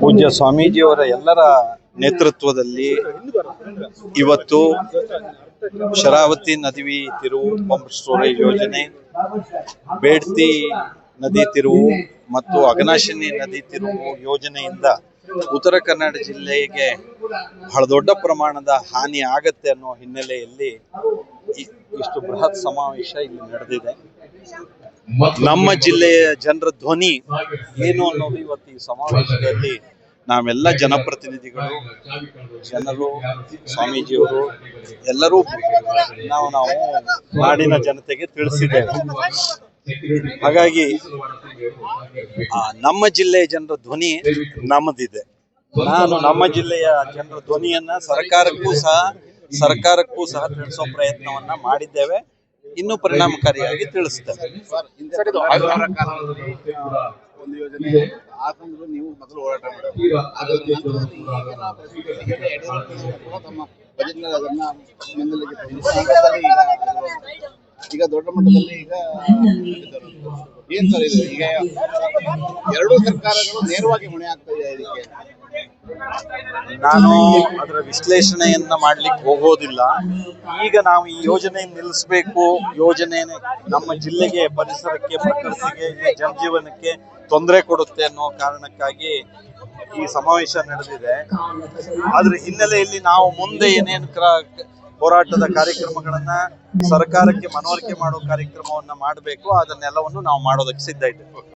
ಪೂಜ್ಯ ಸ್ವಾಮೀಜಿಯವರ ಎಲ್ಲರ ನೇತೃತ್ವದಲ್ಲಿ ಇವತ್ತು ಶರಾವತಿ ನದಿ ತಿರುವು ಪಂಪ್ ಸ್ಟೋರೇಜ್ ಯೋಜನೆ, ಬೇಡ್ತಿ ನದಿ ತಿರುವು ಮತ್ತು ಅಘನಾಶಿನಿ ನದಿ ತಿರುವು ಯೋಜನೆಯಿಂದ ಉತ್ತರ ಕನ್ನಡ ಜಿಲ್ಲೆಗೆ ಬಹಳ ದೊಡ್ಡ ಪ್ರಮಾಣದ ಹಾನಿ ಆಗತ್ತೆ ಅನ್ನೋ ಹಿನ್ನೆಲೆಯಲ್ಲಿ ಇಷ್ಟು ಬೃಹತ್ ಸಮಾವೇಶ ಇಲ್ಲಿ ನಡೆದಿದೆ. ನಮ್ಮ ಜಿಲ್ಲೆಯ ಜನರ ಧ್ವನಿ ಏನು ಅನ್ನೋದು ಇವತ್ತು ಈ ಸಮಾವೇಶದಲ್ಲಿ ನಾವೆಲ್ಲ ಜನಪ್ರತಿನಿಧಿಗಳು, ಜನರು, ಸ್ವಾಮೀಜಿಯವರು ಎಲ್ಲರೂ ನಾವು ನಾಡಿನ ಜನತೆಗೆ ತಿಳಿಸಿದ್ದೇವೆ. ಹಾಗಾಗಿ ನಮ್ಮ ಜಿಲ್ಲೆಯ ಜನರ ಧ್ವನಿ ನಮ್ಮದಿದೆ. ನಾನು ನಮ್ಮ ಜಿಲ್ಲೆಯ ಜನರ ಧ್ವನಿಯನ್ನ ಸರ್ಕಾರಕ್ಕೂ ಸಹ ತಿಳಿಸೋ ಪ್ರಯತ್ನವನ್ನ ಮಾಡಿದ್ದೇವೆ. ಇನ್ನೂ ಪರಿಣಾಮಕಾರಿಯಾಗಿ ತಿಳಿಸ್ತೇವೆ. ಒಂದು ಯೋಜನೆ ನೀವು ಮೊದಲು ಹೋರಾಟ ಈಗ ದೊಡ್ಡ ಮಟ್ಟದಲ್ಲಿ ಈಗ ಏನ್ ಸರ್ ಇದು? ಈಗ ಎರಡೂ ಸರ್ಕಾರಗಳು ನೇರವಾಗಿ ಹೊಣೆ ಆಗ್ತಾ ಇದೆ ಇದಕ್ಕೆ. ನಾನು ಅದರ ವಿಶ್ಲೇಷಣೆಯನ್ನ ಮಾಡ್ಲಿಕ್ಕೆ ಹೋಗೋದಿಲ್ಲ. ಈಗ ನಾವು ಈ ಯೋಜನೆ ನಿಲ್ಲಿಸಬೇಕು, ಯೋಜನೆ ನಮ್ಮ ಜಿಲ್ಲೆಗೆ, ಪರಿಸರಕ್ಕೆ, ಪ್ರಕೃತಿಗೆ, ಜನಜೀವನಕ್ಕೆ ತೊಂದರೆ ಕೊಡುತ್ತೆ ಅನ್ನೋ ಕಾರಣಕ್ಕಾಗಿ ಈ ಸಮಾವೇಶ ನಡೆದಿದೆ. ಅದ್ರ ಹಿನ್ನೆಲೆಯಲ್ಲಿ ನಾವು ಮುಂದೆ ಏನೇನು ಹೋರಾಟದ ಕಾರ್ಯಕ್ರಮಗಳನ್ನ ಸರ್ಕಾರಕ್ಕೆ ಮನವರಿಕೆ ಮಾಡೋ ಕಾರ್ಯಕ್ರಮವನ್ನ ಮಾಡಬೇಕು, ಅದನ್ನೆಲ್ಲವನ್ನು ನಾವು ಮಾಡೋದಕ್ಕೆ ಸಿದ್ಧ ಇದ್ದೇವೆ.